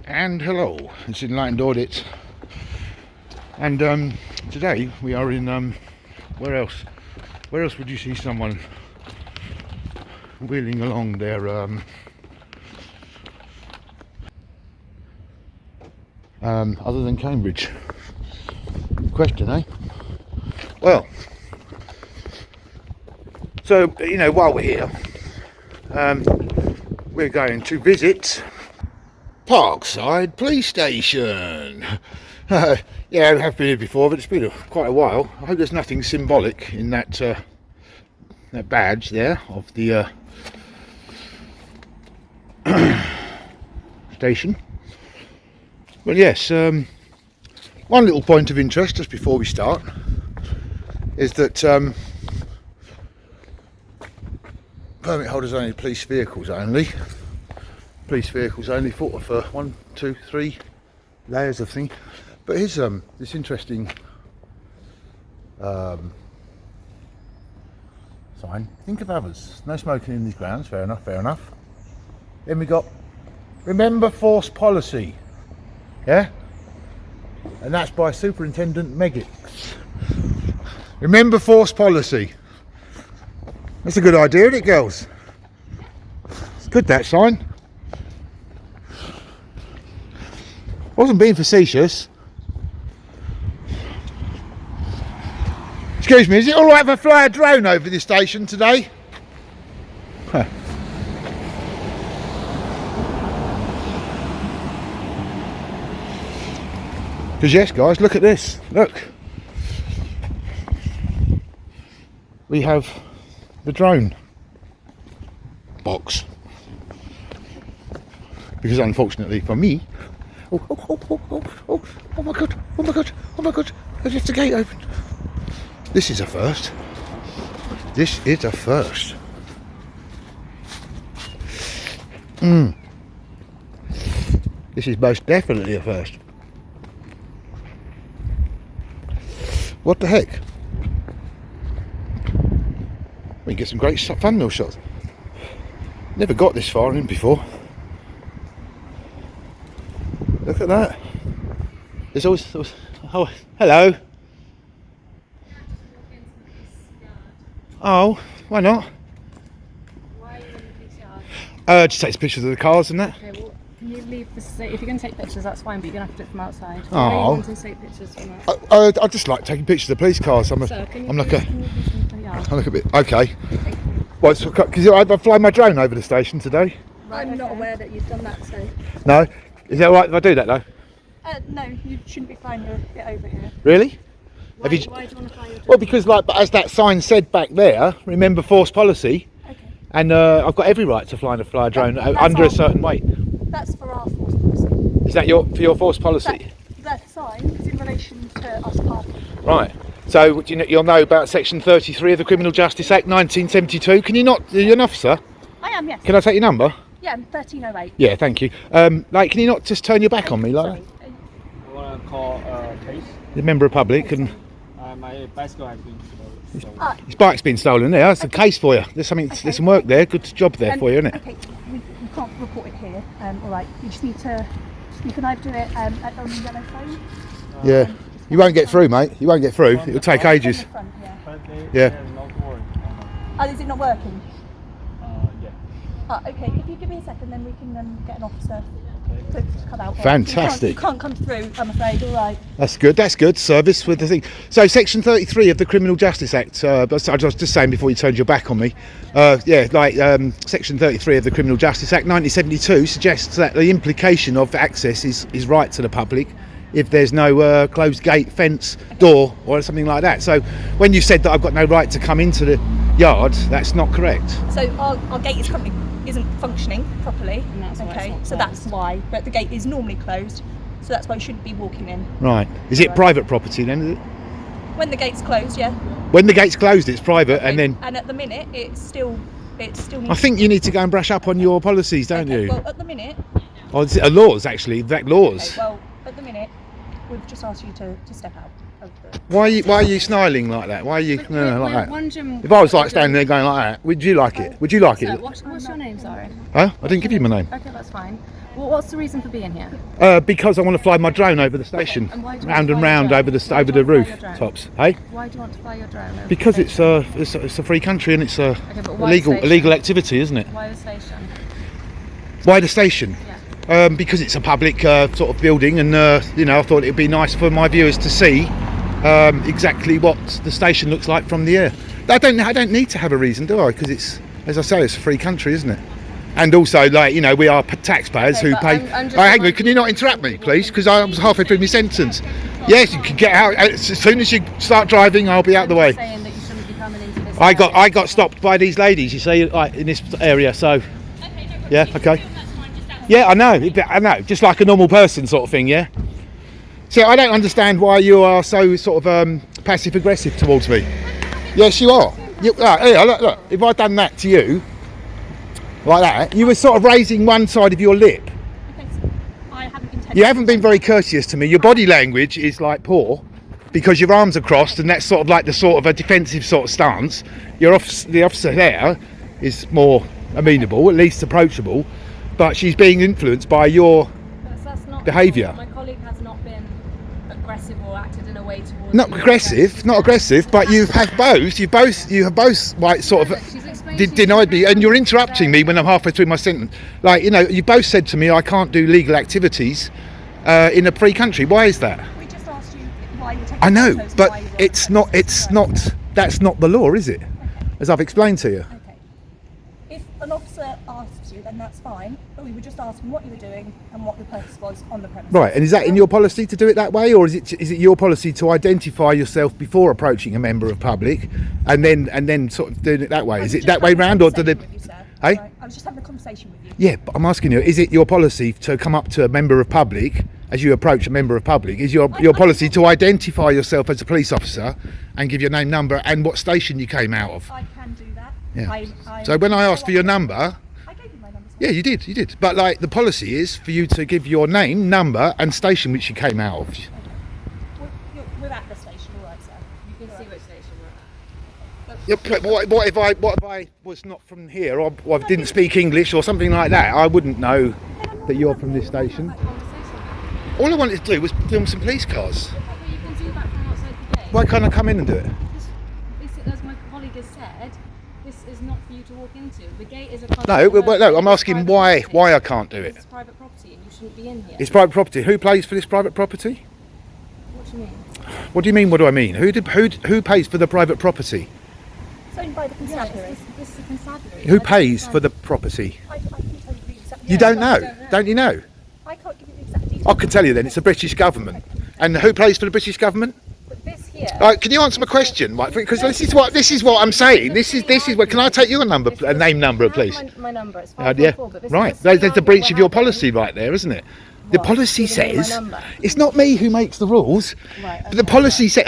And hello, it's Enlightened Audits, and today we are in where else would you see someone wheeling along their other than Cambridge? Question, eh? Well, so while we're here, we're going to visit Parkside Police Station. Yeah, I have been here before, but it's been quite a while. I hope there's nothing symbolic in that that badge there of the station. But yes, one little point of interest just before we start is that permit holders only, police vehicles only. Police vehicles only, for 1, 2, 3 layers of thing. But here's this interesting sign. Think of others. No smoking in these grounds. Fair enough. Fair enough. Then we got remember force policy. Yeah, and that's by Superintendent Megicks. Remember force policy. That's a good idea, isn't it, girls? It's good, that sign. Wasn't being facetious. Excuse me, is it alright if I fly a drone over this station today? Huh. Because yes guys, look at this, look. We have the drone box. Because unfortunately for me, oh my god, I left the gate open. This is a first. This is a first. This is most definitely a first. What the heck? We can get some great thumbnail shots. Never got this far in before. Look at that. There's always oh, hello. Oh, why not? Why are you in the police yard? Just takes pictures of the cars and that. Okay, well, can you leave the if you're going to take pictures, that's fine, but you're going to have to do it from outside. Oh. Why are you wanting to take pictures from outside? I just like taking pictures of the police cars. I'm like Can you please from the yard? I look a bit. Okay. Well, because I fly my drone over the station today. Right, I'm not aware that you've done that, so. No, is that alright if I do that though? No, you shouldn't be flying it over here. Really? Why do you want to fly your drone? Well, because as that sign said back there, remember force policy. Okay. And I've got every right to fly a drone under a certain weight. That's for our force policy. Is that for your force policy? That sign is in relation to us parking. Right. So you'll know about Section 33 of the Criminal Justice Act 1972. Can you not? Are you an officer? I am, yes. Can I take your number? Yeah, I'm 1308. Yeah, thank you. Can you not just turn your back on me like that? I want to call a case. The member of public and My bicycle has been stolen. his bike's been stolen. There, that's a case for you. There's some work there. Good job there for you, isn't it? Okay, we can't report it here. All right, you just need to. You can either do it on the yellow phone. Yeah. You won't get through, mate. You won't get through. It'll take ages. Front, yeah. Yeah. Not work. Oh, is it not working? Yeah. Oh, okay. If you give me a second, then we can get an officer to come out. Fantastic. You can't come through, I'm afraid. All right. That's good. That's good service with the thing. So, Section 33 of the Criminal Justice Act. I was just saying before you turned your back on me. Section 33 of the Criminal Justice Act 1972 suggests that the implication of access is right to the public if there's no closed gate, fence, door, or something like that. So, when you said that I've got no right to come into the yard, that's not correct. So our gate isn't functioning properly. And that's why okay. it's So not that's why. But the gate is normally closed. So that's why you shouldn't be walking in. Right. Is it private property then? Is it? When the gate's closed, yeah. When the gate's closed, it's private, Okay. and at the minute, it still needs. I think you need to go and brush up on your policies, don't you? Well, at the minute. Oh, it's laws actually, exact laws. Okay, well, at the minute, we've just asked you to step out of the. Why are you snarling like that? Why are you like that? Wondering, If I was like standing there going like that, would you like it? Would you like so it? what's your name? Sorry. Huh? I didn't give you my name. Okay, that's fine. Well, what's the reason for being here? Because I want to fly my drone over the station, And why do you round want and to fly round your over drone? the Why do you want to fly your drone? rooftops. Hey, Why do you want to fly your drone? Over because the it's station? a free country and it's a but why the station? illegal activity, isn't it? Why the station? Why the station? Yeah. Because it's a public sort of building, and you know, I thought it'd be nice for my viewers to see exactly what the station looks like from the air. I don't need to have a reason, do I? Because it's, as I say, it's a free country, isn't it? And also, like, you know, we are taxpayers Okay, who but pay. I'm just Hang on, can you not interrupt me, please? Because I was halfway through my sentence. Yes, you can get out as soon as you start driving. I'll be out the way. Saying that you shouldn't be coming into this I area. got stopped by these ladies, you see, like in this area. So, yeah, okay. Yeah, I know, just like a normal person sort of thing. Yeah. So I don't understand why you are so sort of passive aggressive towards me. Yes, you are. Here, look. If I'd done that to you, like that, you were sort of raising one side of your lip. Okay, so I haven't intended. You haven't been very courteous to me. Your body language is like poor, because your arms are crossed, and that's sort of like the sort of a defensive sort of stance. The officer there is more amenable, at least approachable, but she's being influenced by your That's not behaviour. My colleague has not been aggressive or acted in a way towards Not you. aggressive, but you have both like sort of She's explained to you denied me, and you're what interrupting me when I'm halfway through my sentence. Like, you know, you both said to me I can't do legal activities in a free country. Why is that? We just asked you why you were taking I know, photos and but why you weren't it's taking not photos. that's not the law, is it? As I've explained to you. Okay. If an officer asks you, then that's fine. But we were just asking what you were doing and what the purpose was on the premises. Right, and is that in your policy to do it that way, or is it your policy to identify yourself before approaching a member of public, and then sort of doing it that way? Is it that way round, or do they? Hey? Right, I was just having a conversation with you. Yeah, but I'm asking you, is it your policy to come up to a member of public as you approach a member of public? Is your policy to identify yourself as a police officer and give your name, number, and what station you came out of? I can do that. Yeah. So when I asked for your number, I gave you my number. yeah, you did. But like the policy is for you to give your name, number, and station which you came out of. We're at the station, all right, sir. You can see which station we're at. Yeah, but what if I was not from here, or I didn't speak English or something like that? I wouldn't know that you're from this station. All I wanted to do was film some police cars. But you can do that from outside the gate. Why can't I come in and do it? As my colleague has said, this is not for you to walk into. The gate is a No, I'm asking why I can't do it. It's private property and you shouldn't be in here. It's private property. Who pays for this private property? What do you mean? What do you mean? What do I mean? Who pays for the private property? It's owned by the constabulary. This is a constabulary. Who pays for the property? I can tell you the exact. You don't know, don't you know? I can't give you the exact details. I can tell you then. It's the British government. And who pays for the British government? But this here. Can you answer my question? Right, because this is what I'm saying. This is what. Can I take your number, name number, please? My number. It's Yeah. 544, but this Right. is There's the breach of your happened. policy right there, isn't it? The policy Giving me my says number. it's not me who makes the rules. Right, But the policy says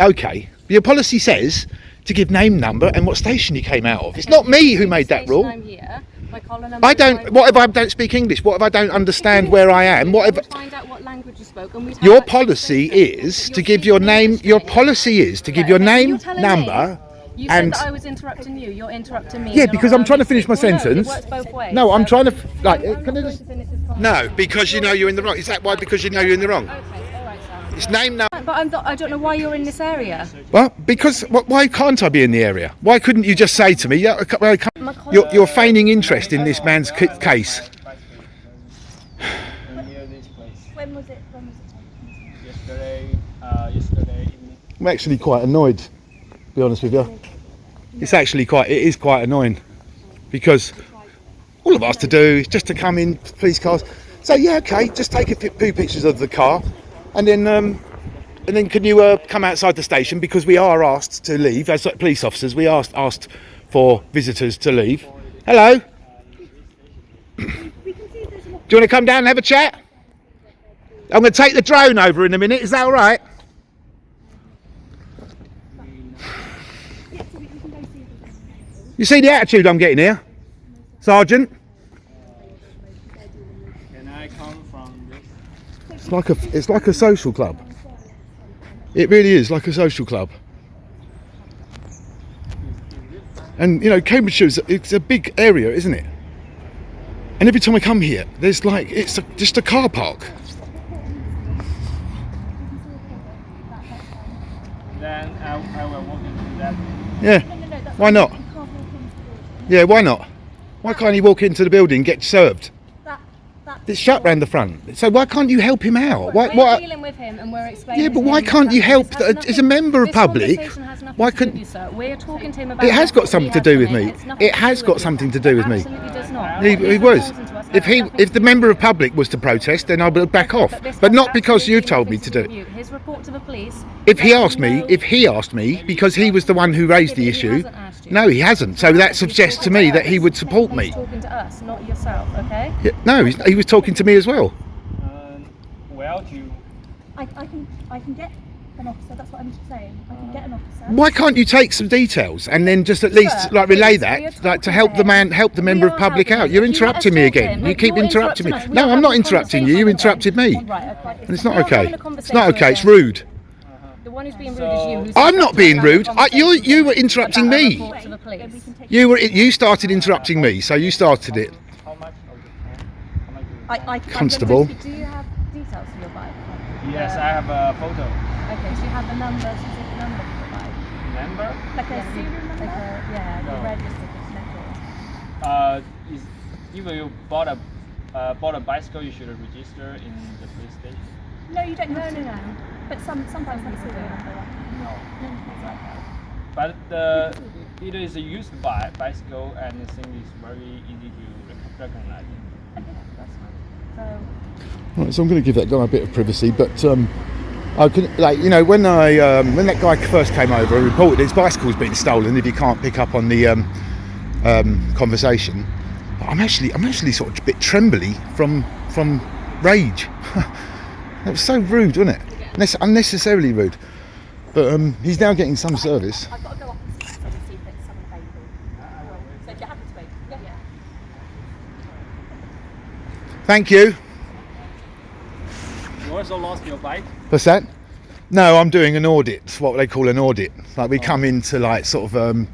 your policy says to give name, number, and what station you came out of. It's not me who made that rule. I'm here. My collar number I is don't. What if I don't speak English? What if I don't understand where I am? What We'd if? find out what language you spoke, and we'd have Your that policy conversation. is You're to give your speaking name. English Your to me. policy is to give Right, your okay, so name, you're telling number, You said and that I was interrupting you. You're interrupting me. yeah, You're because not I'm trying to allowing me finish my speak. Well, no, sentence. It works both ways. No, I'm so- trying to like. I'm Can I not just? going to finish this No, conversation. because you know you're in the wrong. Is that why? Because you know you're in the wrong. Okay, all right, Sam. It's name, number. But I don't know why you're in this area. Well, because why can't I be in the area? Why couldn't you just say to me, yeah, well, My colleague- you're feigning interest in this man's case? Near this place. When was it? When was it? Yesterday evening. I'm actually quite annoyed, to be honest with you. It is quite annoying, because all I've asked to do is just to come in, police cars, say, yeah, okay, just take a few pictures of the car, and then can you come outside the station, because we are asked to leave, as police officers, we are asked for visitors to leave. Hello? Do you want to come down and have a chat? I'm going to take the drone over in a minute, is that all right? You see the attitude I'm getting here, Sergeant? Can I come from this? It's like a social club. It really is like a social club. And you know, Cambridgeshire it's a big area, isn't it? And every time I come here, there's like, just a car park. Then I will walk into that. Yeah, No, that's why not? You can't walk into the building. Yeah, why not? Why can't he walk into the building and get served? That's It's shut round the front. So why can't you help him out? Why? We're dealing with him and we're explaining. Yeah, but to why him can't you that help this has nothing- as a member of this public? conversation has nothing Why to do couldn't? with you, sir. We're talking to him about. It has got what something we to have do with done. me. It's nothing It has to do got with something you. to do with me. Absolutely does not. He What he's was. proposing to us If has nothing if to the do member with of you. public was to protest, then I would back off. this But has not because absolutely you've told me nothing to do with it. you. His report to the police. If he let asked him me, know- because he was the one who raised the He issue. hasn't asked you. No, he hasn't. So that He's suggests to talking me that he us. would support me. He's talking to us, not yourself. Okay. Yeah, no, he was talking to me as well. Well, you. I can get an officer. That's what I'm saying. I can get an officer. Why can't you take some details and then just at least Sir, like relay please, we are that, like to talking help to the him. man, help the We member are of public helping out? him. You're If you let us interrupting me talk to again. him, You no, keep you're interrupting me. interrupting us. We No, are I'm not having a interrupting you. You conversation interrupted me. again. Right, okay. And it's not We are okay. having a It's not conversation okay. It's again. rude. The one who's being rude is you. who's I'm not interrupting being us having a rude. You conversation were interrupting about a me. report to the police. You started interrupting me, so you started it. How much of the time? How much? I Constable. Do you have details for your bike? Yes, I have a photo. Okay, do you have the number, specific number for your bike? Number? like a serial number. Yeah, No. the registered metal. Is if you bought a bicycle, you should register in the police station. No, you don't. No, have no, to. no. But sometimes that's People serial do. number. No. No, it's like that. But it is a used bicycle, and the thing is very easy to recognize. Okay, that's fine. So, Right, so I'm going to give that guy a bit of privacy, but I can, like, you know, when that guy first came over and reported his bicycle's been stolen, if you can't pick up on the conversation, I'm actually sort of a bit trembly from rage. That was so rude, wasn't it? Unnecessarily rude. But he's now getting some service. I've got to go up and see if there's someone available. So if you're happy to wait. Yeah. Thank you. You also lost your bike? What's that? No, I'm doing an audit. It's what they call an audit. Like we come into like sort of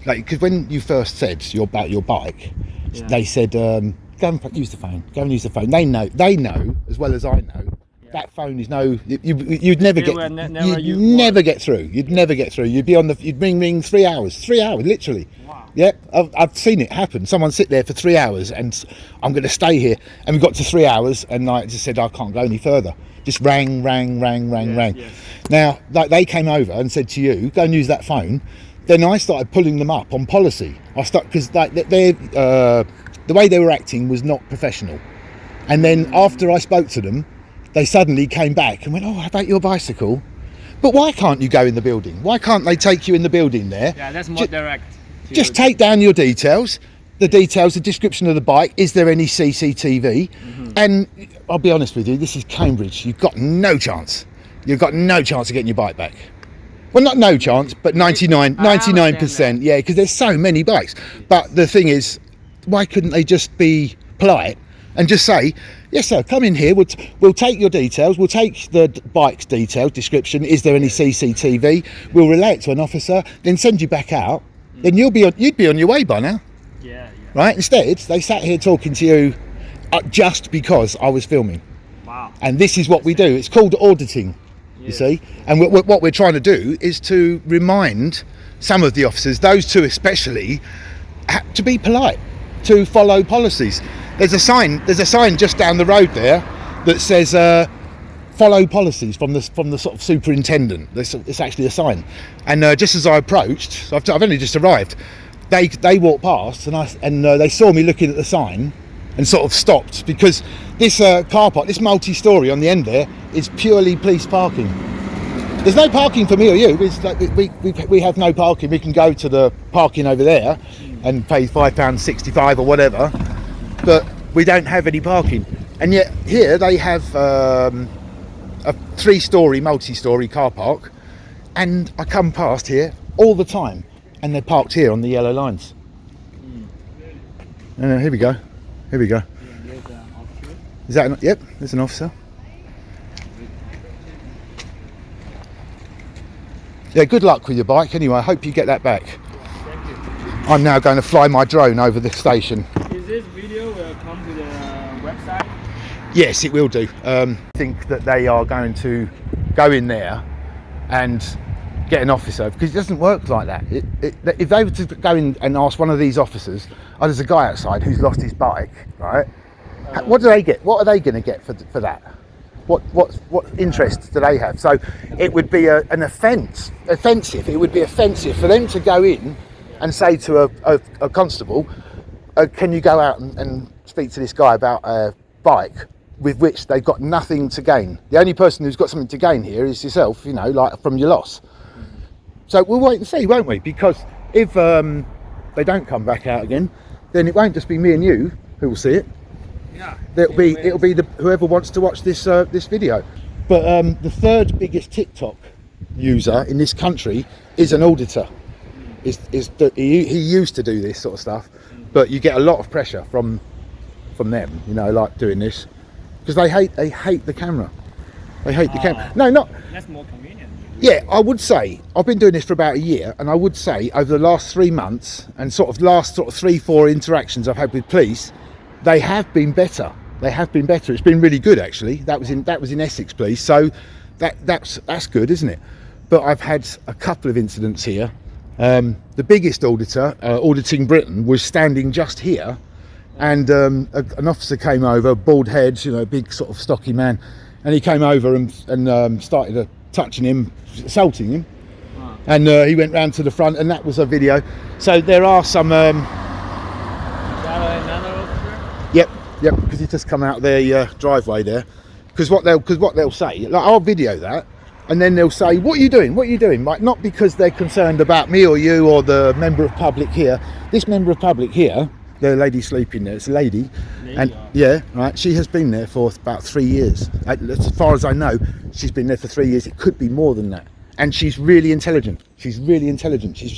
like, because when you first said about your bike, Yeah. they said go and use the phone. Go and use the phone. They know as well as I know. That phone is you'd never It get will never you'd use never work. get through. You'd never get through. You'd be on you'd ring 3 hours, literally. Wow. Yeah, I've seen it happen. Someone sit there for 3 hours and I'm going to stay here. And we got to 3 hours and I just said I can't go any further. Just rang. Yes. Now, like they came over and said to you, go and use that phone. Then I started pulling them up on policy. Because like the way they were acting was not professional. And then after I spoke to them, they suddenly came back and went, oh, how about your bicycle? But why can't you go in the building? Why can't they take you in the building there? Yeah, that's more direct. Just take down your details, the description of the bike. Is there any CCTV? And I'll be honest with you, this is Cambridge. You've got no chance. You've got no chance of getting your bike back. Well, not no chance, but 99%. Yeah, because there's so many bikes. But the thing is, why couldn't they just be polite and just say, yes, sir, come in here. We'll take your details. We'll take the bike's details, description. Is there any CCTV? We'll relay it to an officer, then send you back out. Then you'd be on your way by now, Yeah. right? Instead, they sat here talking to you just because I was filming. Wow. And this is what we do. It's called auditing, you Yes. see. And what we're trying to do is to remind some of the officers, those two especially, to be polite, to follow policies. There's a sign just down the road there that says follow policies from the sort of superintendent. It's actually a sign. And just as I approached, I've only just arrived, they walked past and they saw me looking at the sign and sort of stopped, because this car park, this multi-storey on the end there, is purely police parking. There's no parking for me or you. It's like we have no parking. We can go to the parking over there and pay £5.65 or whatever, but we don't have any parking. And yet here they have a 3-storey, multi-storey car park, and I come past here all the time, and they're parked here on the yellow lines. And here we go. Is that yep? There's an officer. Yeah, good luck with your bike anyway. I hope you get that back. Thank you. I'm now going to fly my drone over the station. Is this video will will come to the website. Yes, it will do. I think that they are going to go in there and get an officer, because it doesn't work like that. If they were to go in and ask one of these officers, oh, there's a guy outside who's lost his bike, right? What do they get? What are they going to get for that? What interest do they have? So it would be an offensive. It would be offensive for them to go in and say to a constable, can you go out and speak to this guy about a bike with which they've got nothing to gain? The only person who's got something to gain here is yourself, you know, like from your loss. So we'll wait and see, won't we? Because if they don't come back out again, then it won't just be me and you who will see it. Yeah. It'll be whoever wants to watch this this video. But the third biggest TikTok user in this country is an auditor. He used to do this sort of stuff, but you get a lot of pressure from them, you know, like doing this, because they hate the camera. They hate the camera. No, not. That's more convenient. Yeah, I would say I've been doing this for about a year, and I would say over the last 3 months and last 3-4 interactions I've had with police, they have been better. They have been better. It's been really good, actually. That was in Essex Police, so that's good, isn't it? But I've had a couple of incidents here. The biggest auditor auditing Britain was standing just here, and an officer came over, bald head, you know, big sort of stocky man, and he came over and started touching him, assaulting him, and he went round to the front, and that was a video. So there are some. Yep, because he's just come out their driveway there. Because what they'll say, like, I'll video that, and then they'll say, "What are you doing? What are you doing?" Like, not because they're concerned about me or you or the member of public here. This member of public here, the lady sleeping there, it's a lady, and yeah, right. She has been there for about 3 years. As far as I know, she's been there for 3 years. It could be more than that. And she's really intelligent. She's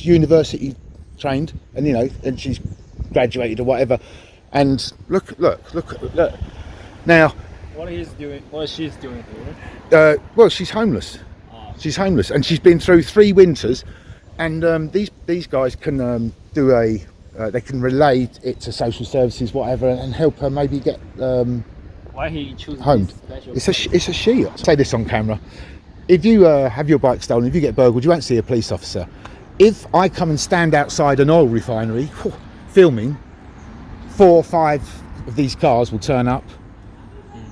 university trained, and you know, and she's graduated or whatever. And look. Now, what is she's doing here? well, she's homeless. She's homeless, and she's been through 3 winters. And these guys can do they can relay it to social services, whatever, and help her maybe get Why he chooses homed. It's a she. I'll say this on camera. If you have your bike stolen, if you get burgled, you won't see a police officer. If I come and stand outside an oil refinery filming, 4 or 5 of these cars will turn up.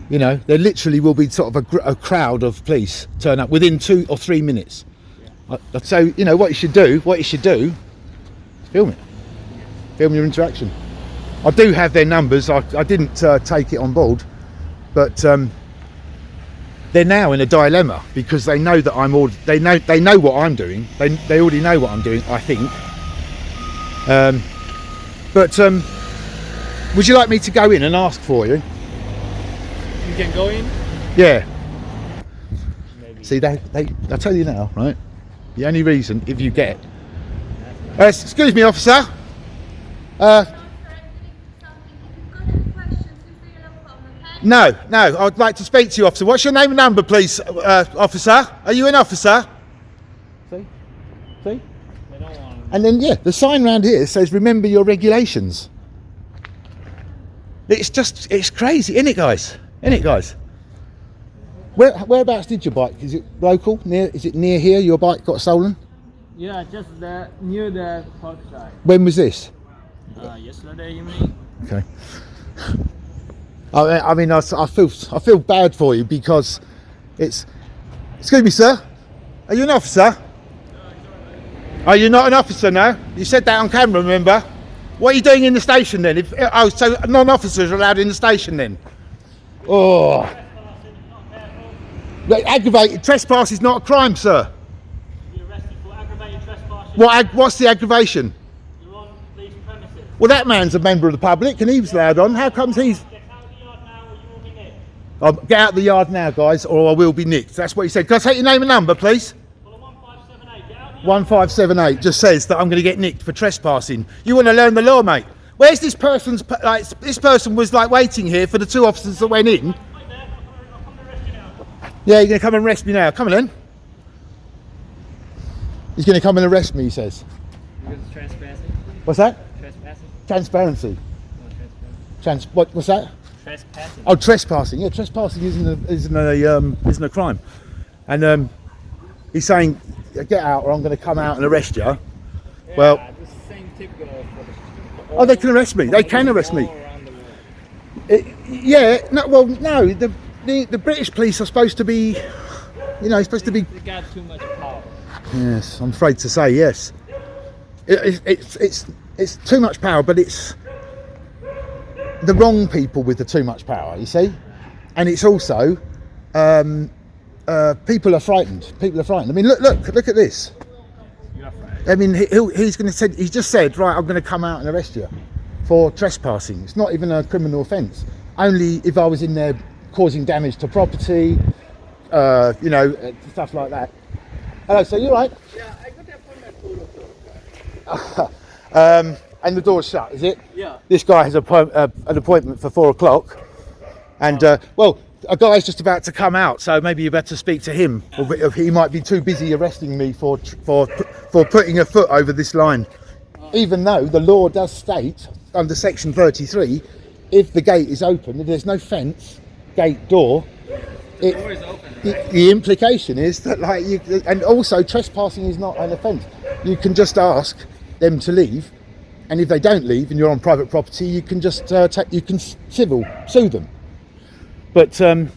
You know, there literally will be sort of a crowd of police turn up within 2 or 3 minutes. So, you know, what you should do, film it. Film your interaction. I do have their numbers. I didn't take it on board, but they're now in a dilemma because they know that they know what I'm doing. They already know what I'm doing, I think. But would you like me to go in and ask for you? You can go in? Yeah. Maybe. See, I'll tell you now, right? The only reason, if you get... excuse me, officer. No, I'd like to speak to you, officer. What's your name and number, please, officer? Are you an officer? See? They don't want... And then, yeah, the sign round here says, remember your regulations. It's crazy, isn't it, guys? Whereabouts did your bike? Is it local? Is it near here? Your bike got stolen? Yeah, just near the Parkside. When was this? Yesterday evening. Okay. I mean, I feel bad for you because it's. Excuse me, sir. Are you an officer? Are you not an officer now? You said that on camera, remember? What are you doing in the station then? So non-officers are allowed in the station then? Oh. Aggravated trespass is not a crime, sir. You're arrested for aggravated trespass. What's the aggravation? You're on police premises. Well, that man's a member of the public and he was allowed on. How comes he's... Get out of the yard now or you will be nicked. Get out of the yard now, guys, or I will be nicked. That's what he said. Can I take your name and number, please? Well, 1578. Get out of the yard. 1578 just says that I'm going to get nicked for trespassing. You want to learn the law, mate? Where's this person's... this person was, waiting here for the 2 officers that went in. Wait there. I'll come and arrest you now. Yeah, you're going to come and arrest me now. Come on, then. He's going to come and arrest me, he says. Because it's transparency. What's that? Trespassing. Transparency. Oh, transparency. What's that? Trespassing. Oh, trespassing. Yeah, trespassing isn't a crime. And he's saying, get out or I'm going to come out and arrest you. Yeah, Well, the same typical for the oh, they can arrest me. They can arrest me. all around the world. Yeah. No. Well, no. The British police are supposed to be, supposed to be. They got too much power. Yes, I'm afraid to say yes. It's too much power, but it's the wrong people with the too much power. You see, and it's also people are frightened. People are frightened. I mean, look at this. You're right. I mean, he's going to say, he's just said, right, I'm going to come out and arrest you for trespassing. It's not even a criminal offence. Only if I was in there causing damage to property, stuff like that. Hello, sir, you all right? Yeah, I got the appointment 4 o'clock. And the door's shut, is it? Yeah. This guy has an appointment for 4 o'clock. And, a guy's just about to come out, so maybe you better speak to him. Or he might be too busy arresting me for putting a foot over this line. Even though the law does state, under section 33, if the gate is open, if there's no fence, gate, door, The door is open, right? the implication is that, and also trespassing is not an offence. You can just ask them to leave, and if they don't leave and you're on private property, you can just sue them. But no,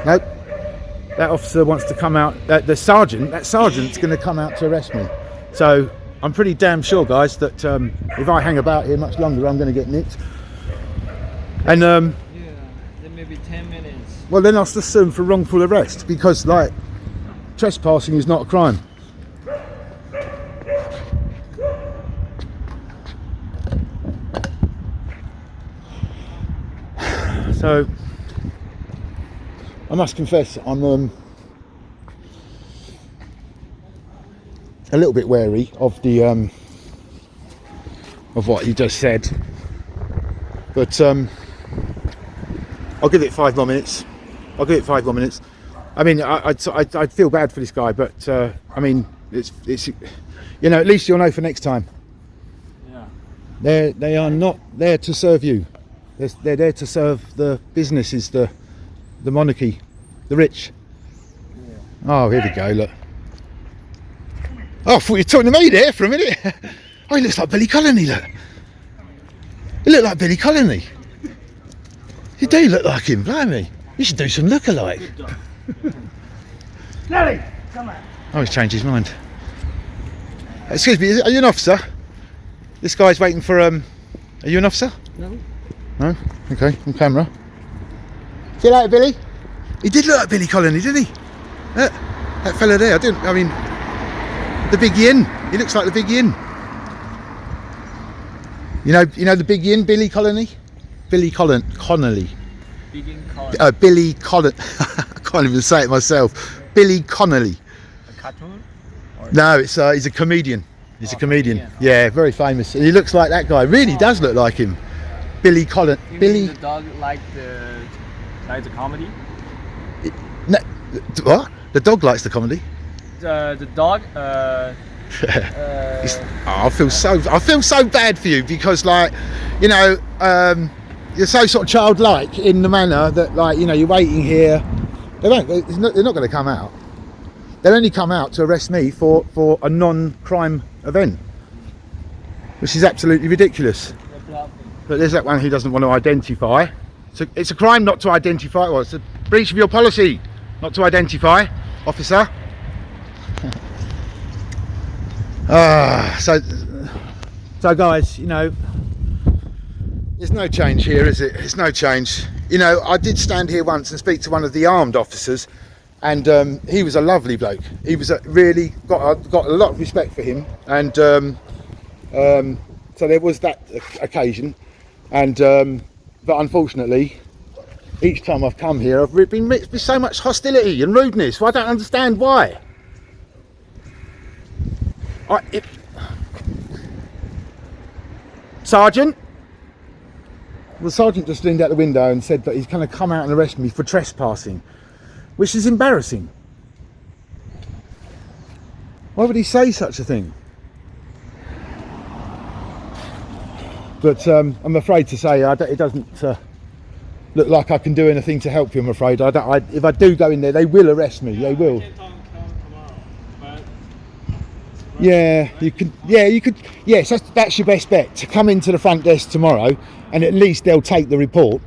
that officer wants to come out. That sergeant's going to come out to arrest me. So I'm pretty damn sure, guys, that if I hang about here much longer, I'm going to get nicked. And Yeah, then maybe 10 minutes. well, then I'll just sue him for wrongful arrest because, trespassing is not a crime. So I must confess, I'm a little bit wary of the of what he just said, but I'll give it 5 more minutes. I mean, I'd feel bad for this guy, but I mean, it's at least you'll know for next time. Yeah. They are not there to serve you. They're there to serve the businesses, the monarchy, the rich. Yeah. Oh, here we go, look. Oh, I thought you were talking to me there for a minute. Oh, he looks like Billy Connolly, look. You look like Billy Connolly. You do look like him, blimey. You should do some look-alike. Nelly, come on. Oh, he's changed his mind. Excuse me, are you an officer? This guy's waiting for, are you an officer? No. No? Okay, on camera. See you later, Billy. He did look like Billy Connolly, didn't he? That fella there, the big yin. He looks like the big yin. You know the big yin, Billy Connolly? Connolly. Begin calling. Billy Connolly. I can't even say it myself. Billy Connolly. A cartoon? No, he's a comedian. He's a comedian. comedian. Yeah, very famous. And he looks like that guy. Really does look like him. Billy Connolly. You Billy. mean the dog like the comedy? No, what? The dog likes the comedy. The dog. I feel so bad for you because, you're so sort of childlike in the manner that, you're waiting here. They're not going to come out. They'll only come out to arrest me for a non-crime event, which is absolutely ridiculous. But there's that one he doesn't want to identify. So it's a crime not to identify. Well, it's a breach of your policy not to identify, officer. So guys, there's no change here, is it? There's no change. I did stand here once and speak to one of the armed officers, and he was a lovely bloke. He was really got a lot of respect for him, and so there was that occasion, and but unfortunately, each time I've come here, I've been mixed with so much hostility and rudeness. Well, I don't understand why. Sergeant? The sergeant just leaned out the window and said that he's going to come out and arrest me for trespassing, which is embarrassing. Why would he say such a thing? But I'm afraid to say it doesn't look like I can do anything to help you. I'm afraid. If I do go in there, they will arrest me. They will. Yeah, you can. Yeah, you could. Yes, that's your best bet, to come into the front desk tomorrow, and at least they'll take the report,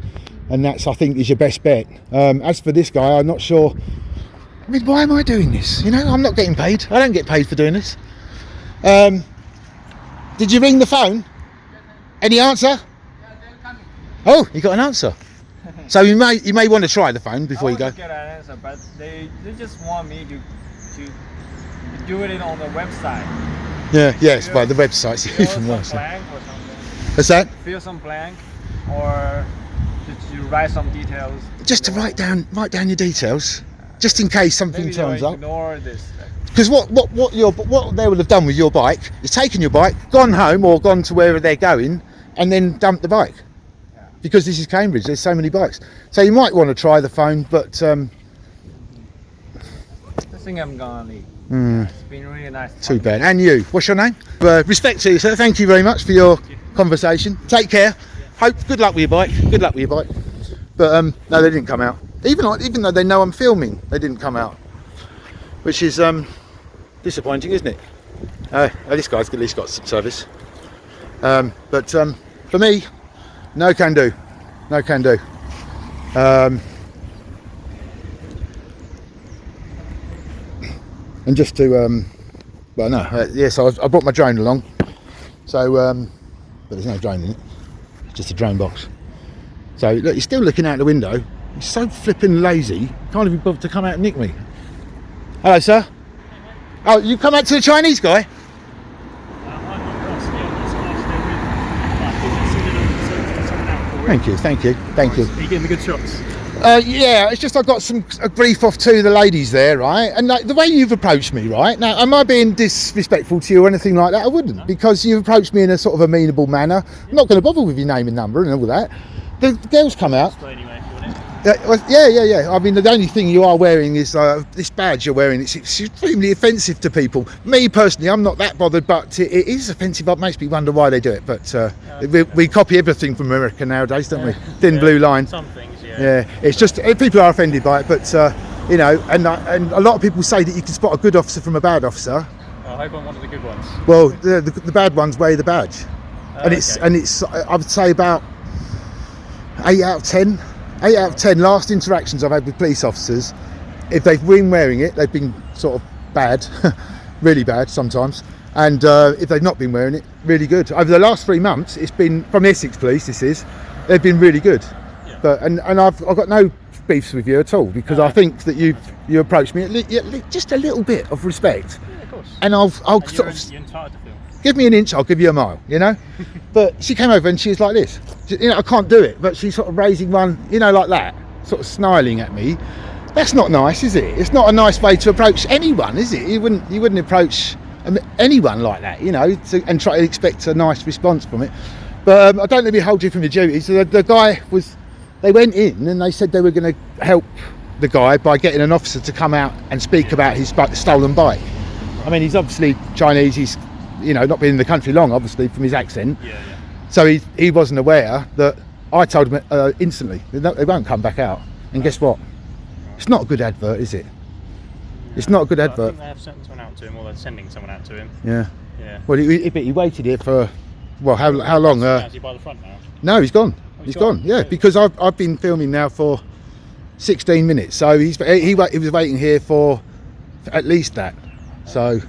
and that's, I think, is your best bet. As for this guy, I'm not sure. I mean, why am I doing this? You know, I'm not getting paid. I don't get paid for doing this. Did you ring the phone? Any answer? Oh, you got an answer. So you may want to try the phone before you go. I want to get an answer, but they just want me to do it on the website. Yeah, yes, but the website's even worse. Blank or something. What's that? Fill some blank, or to write some details. Just to write down your details, just in case something Maybe turns up. Ignore this. Because what they would have done with your bike is taken your bike, gone home or gone to wherever they're going, and then dumped the bike. Yeah. Because this is Cambridge, there's so many bikes. So you might want to try the phone, but I think I'm gonna leave. It's been really nice. too bad. And you, what's your name? Respect to you, sir. Thank you very much for your conversation. Take care. Good luck with your bike. Good luck with your bike. But no, they didn't come out. Even though they know I'm filming, they didn't come out, which is disappointing, isn't it? This guy's at least got some service. But for me, no can do. No can do. And just to, well, no, yes, I brought my drone along. So, but there's no drone in it. It's just a drone box. So look, he's still looking out the window. He's so flipping lazy. Can't even bother to come out and nick me. Hello, sir. Oh, you come out to the Chinese guy? Thank you. Are you getting the good shots? Yeah, it's just I got a brief off two of the ladies there, right? And like, the way you've approached me, right? Now, am I being disrespectful to you or anything like that? I wouldn't, because you've approached me in a sort of amenable manner. I'm not going to bother with your name and number and all that. The girls come out. Yeah. I mean, the only thing you are wearing is this badge you're wearing. It's extremely offensive to people. Me personally, I'm not that bothered, but it is offensive. It makes me wonder why they do it. But we copy everything from America nowadays, don't we? Thin blue line. Some things, yeah. Yeah, it's just people are offended by it, but you know, and a lot of people say that you can spot a good officer from a bad officer. I hope I'm one of the good ones. Well, the bad ones wear the badge, and it's I would say about 8 out of 10. 8 out of 10 last interactions I've had with police officers, if they've been wearing it, they've been sort of bad, really bad sometimes. And if they've not been wearing it, really good. Over the last 3 months, it's been from Essex Police. They've been really good. Yeah. But and I've got no beefs with you at all, because I think that you approached me just a little bit of respect. Yeah, of course. And I'll And sort of you're entitled to film. give me an inch, I'll give you a mile, you know. But she came over and she was like this, you know, I can't do it, but she's sort of raising one, you know, like that, sort of snarling at me. That's not nice, is it? It's not a nice way to approach anyone, is it? You wouldn't approach anyone like that, you know, and try to expect a nice response from it. But I don't let me hold you from your duties. So the guy they went in and they said they were going to help the guy by getting an officer to come out and speak about his stolen bike. I mean, he's obviously Chinese. He's, you know, not been in the country long, obviously, from his accent. Yeah. So he wasn't aware that I told him instantly they won't come back out. And guess what? It's not a good advert, is it? It's not a good I advert. think they have sent someone out to him, or they're sending someone out to him. Yeah. Yeah. Well, he waited here for, well, how long? Is he by the front now? No, he's gone. Oh, He's gone. Yeah, because I've been filming now for 16 minutes. So he was waiting here for at least that. So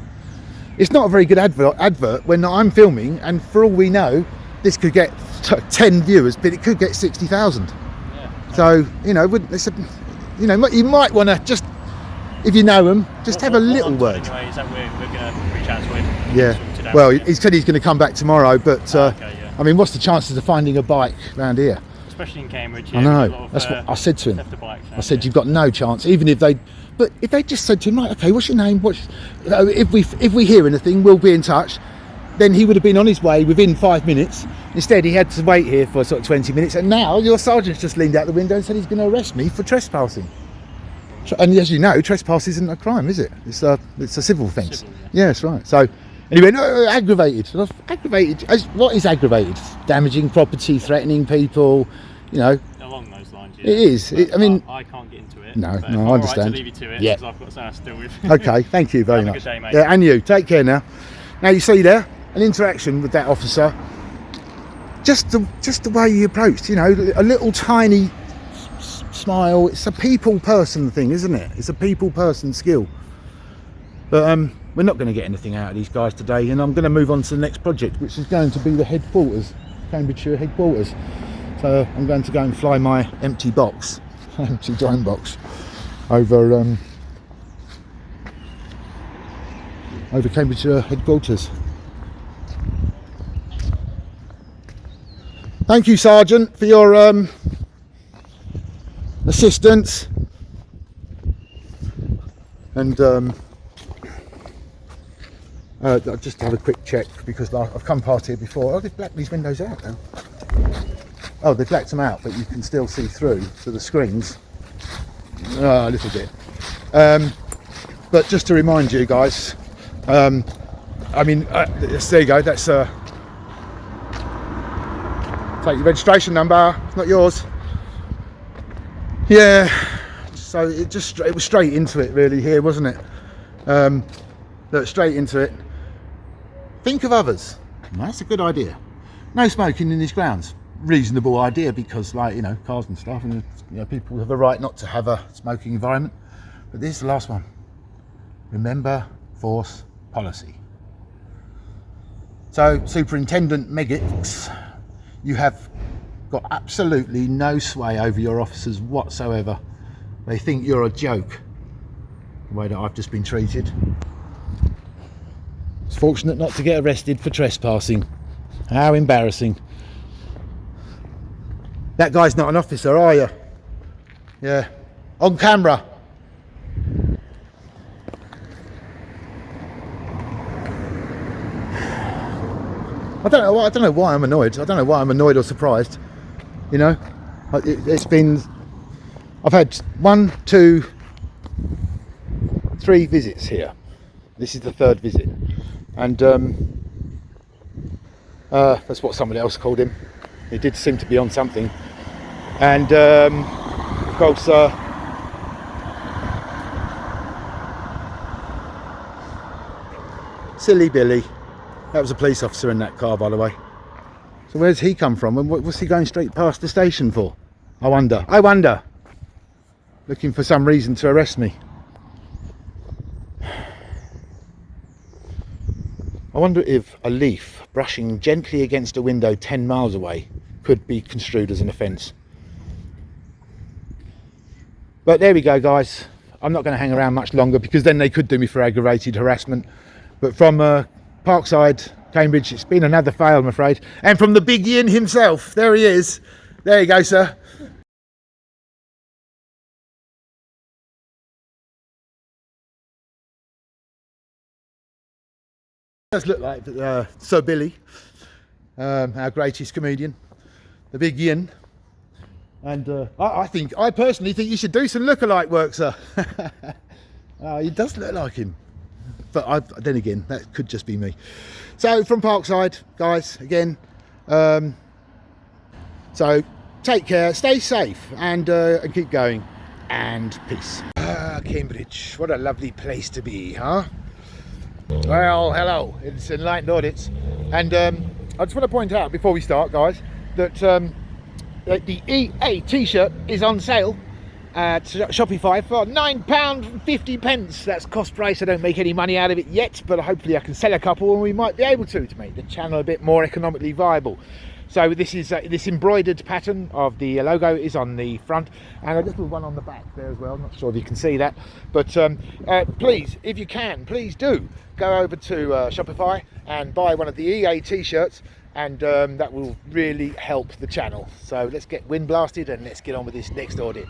it's not a very good advert when I'm filming, and for all we know, this could get 10 viewers, but it could get 60,000. Yeah. So, you know, you might want to just, if you know him, just have a little word. Anyway, is that we're going to reach out to him? Yeah. Well, he said he's going to come back tomorrow, but Okay, yeah. I mean, what's the chances of finding a bike around here? Especially in Cambridge. I know. That's what I said to him. I said, you've got no chance, even if they. But if they just said to him, right, okay, what's your name? If we hear anything, we'll be in touch. Then he would have been on his way within 5 minutes. Instead, he had to wait here for sort of 20 minutes. And now your sergeant's just leaned out the window and said he's going to arrest me for trespassing. And as you know, trespass isn't a crime, is it? It's a civil offence. Civil, Yeah, that's right. So And he went, oh, aggravated. And I was, aggravated? What is aggravated? Damaging property, threatening people, you know. Along those lines, yeah. It is. But I mean, I can't get into it. No, but no, if I I'm understand. All right to leave you to it, Yeah. because I've got something to deal with. Okay, thank you very Have a much. good day, mate. Yeah, and you. Take care now. Now you see there, an interaction with that officer. Just the way he approached, you know, a little tiny smile. It's a people person thing, isn't it? It's a people person skill. But we're not going to get anything out of these guys today, and I'm going to move on to the next project, which is going to be the headquarters, Cambridgeshire headquarters. So I'm going to go and fly my empty box, empty drone box, over Cambridgeshire headquarters. Thank you, Sergeant, for your assistance. And I'll just have a quick check, because I've come past here before. Oh, they've blacked these windows out now. Oh, they've blacked them out, but you can still see through to the screens. A little bit. But just to remind you guys, I mean, yes, there you go. That's take your registration number. It's not yours. Yeah. So it was straight into it, really, here, wasn't it? Look, straight into it. Think of others. That's a good idea. No smoking in these grounds. Reasonable idea, because, like, you know, cars and stuff, and, you know, people have a right not to have a smoking environment. But this is the last one. Remember, force policy. So, Superintendent Megicks, you have got absolutely no sway over your officers whatsoever. They think you're a joke, the way that I've just been treated. It's fortunate not to get arrested for trespassing. How embarrassing. That guy's not an officer, are you? Yeah. On camera. I don't know why I'm annoyed. I don't know why I'm annoyed or surprised. You know, it's been. I've had 1, 2, 3 visits here. This is the 3rd visit, and that's what somebody else called him. He did seem to be on something, and of course, silly Billy. That was a police officer in that car, by the way. So where's he come from, and what's he going straight past the station for? I wonder. Looking for some reason to arrest me. I wonder if a leaf brushing gently against a window 10 miles away could be construed as an offence. But there we go, guys. I'm not going to hang around much longer, because then they could do me for aggravated harassment. But from Parkside, Cambridge, it's been another fail, I'm afraid. And from the big yin himself, there he is. There you go, sir. Does look like Sir Billy, our greatest comedian, the big yin. And I personally think you should do some lookalike work, sir. He does look like him, but then again, that could just be me. So from Parkside, guys, again. So take care, stay safe, and keep going, and peace. Cambridge, what a lovely place to be, huh? Well, hello, it's Enlightened Audits, and I just want to point out before we start, guys, that the EA t-shirt is on sale at Shopify for £9.50. That's cost price. I don't make any money out of it yet, but hopefully I can sell a couple, and we might be able to make the channel a bit more economically viable. So this is this embroidered pattern of the logo is on the front, and a little one on the back there as well. Not sure if you can see that, but please, if you can, please do go over to Shopify and buy one of the EA t-shirts, and that will really help the channel. So let's get wind blasted and let's get on with this next audit.